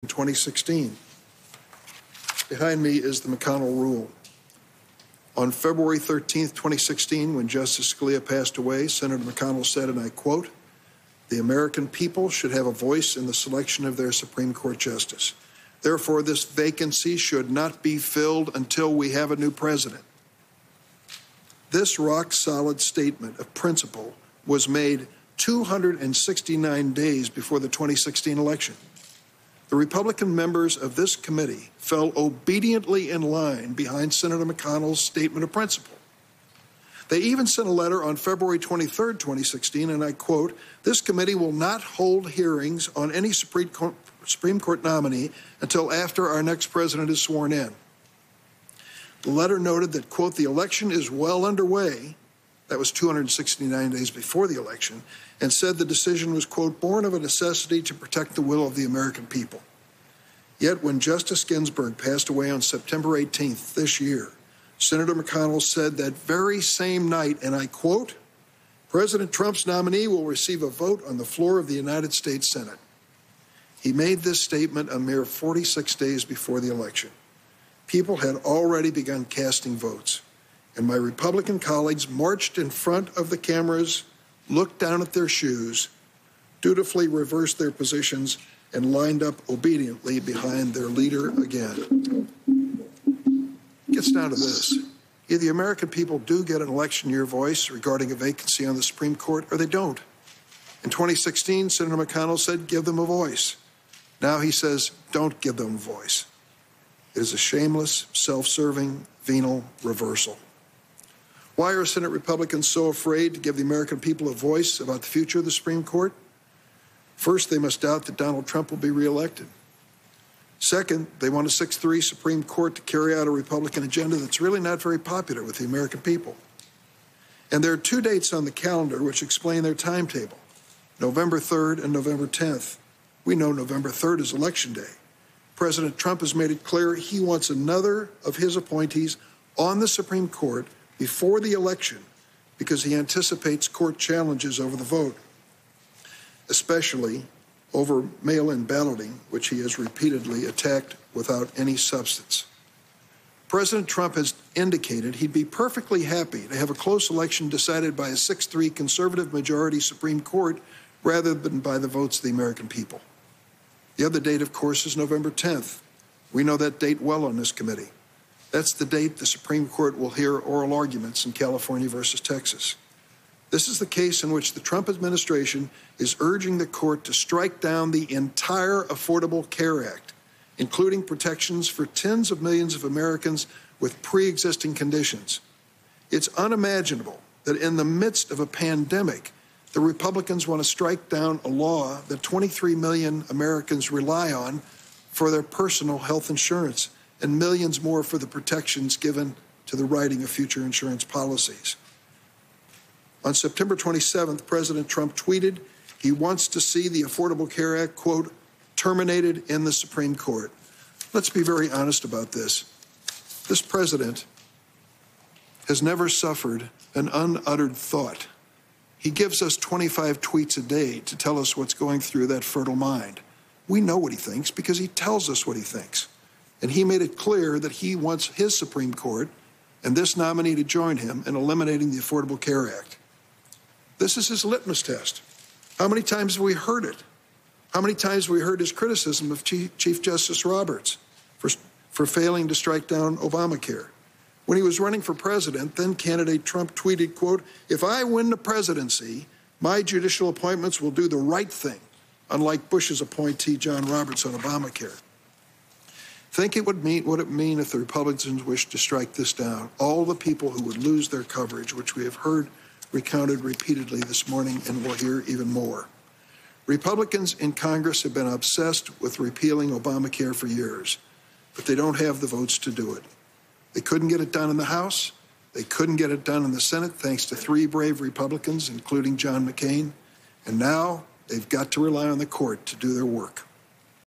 in 2016. Behind me is the McConnell Rule. On February 13, 2016, when Justice Scalia passed away, Senator McConnell said, and I quote, "The American people should have a voice in the selection of their Supreme Court justice. Therefore, this vacancy should not be filled until we have a new president." This rock-solid statement of principle was made 269 days before the 2016 election. The Republican members of this committee fell obediently in line behind Senator McConnell's statement of principle. They even sent a letter on February 23, 2016, and I quote, "This committee will not hold hearings on any Supreme Court nominee until after our next president is sworn in." The letter noted that, quote, "The election is well underway," that was 269 days before the election, and said the decision was, quote, "born of a necessity to protect the will of the American people." Yet when Justice Ginsburg passed away on September 18th this year, Senator McConnell said that very same night, and I quote, "President Trump's nominee will receive a vote on the floor of the United States Senate." He made this statement a mere 46 days before the election. People had already begun casting votes, and my Republican colleagues marched in front of the cameras, looked down at their shoes, dutifully reversed their positions, and lined up obediently behind their leader again. It gets down to this. Either the American people do get an election year voice regarding a vacancy on the Supreme Court, or they don't. In 2016, Senator McConnell said, "Give them a voice." Now he says, "Don't give them a voice." It is a shameless, self-serving, venal reversal. Why are Senate Republicans so afraid to give the American people a voice about the future of the Supreme Court? First, they must doubt that Donald Trump will be reelected. Second, they want a 6-3 Supreme Court to carry out a Republican agenda that's really not very popular with the American people. And there are two dates on the calendar which explain their timetable, November 3rd and November 10th. We know November 3rd is Election Day. President Trump has made it clear he wants another of his appointees on the Supreme Court before the election because he anticipates court challenges over the vote, especially over mail-in balloting, which he has repeatedly attacked without any substance. President Trump has indicated he'd be perfectly happy to have a close election decided by a 6-3 conservative majority Supreme Court rather than by the votes of the American people. The other date, of course, is November 10th. We know that date well on this committee. That's the date the Supreme Court will hear oral arguments in California versus Texas. This is the case in which the Trump administration is urging the court to strike down the entire Affordable Care Act, including protections for tens of millions of Americans with pre-existing conditions. It's unimaginable that in the midst of a pandemic, the Republicans want to strike down a law that 23 million Americans rely on for their personal health insurance and millions more for the protections given to the writing of future insurance policies. On September 27th, President Trump tweeted he wants to see the Affordable Care Act, quote, terminated in the Supreme Court. Let's be very honest about this. This president has never suffered an unuttered thought. He gives us 25 tweets a day to tell us what's going through that fertile mind. We know what he thinks because he tells us what he thinks. And he made it clear that he wants his Supreme Court and this nominee to join him in eliminating the Affordable Care Act. This is his litmus test. How many times have we heard it? How many times have we heard his criticism of Chief Justice Roberts for failing to strike down Obamacare? When he was running for president, then candidate Trump tweeted, quote, "If I win the presidency, my judicial appointments will do the right thing, unlike Bush's appointee John Roberts on Obamacare." Think it would mean what it mean if the Republicans wished to strike this down. All the people who would lose their coverage, which we have heard recounted repeatedly this morning and will hear even more. Republicans in Congress have been obsessed with repealing Obamacare for years, but they don't have the votes to do it. They couldn't get it done in the House. They couldn't get it done in the Senate, thanks to 3 brave Republicans, including John McCain. And now they've got to rely on the court to do their work.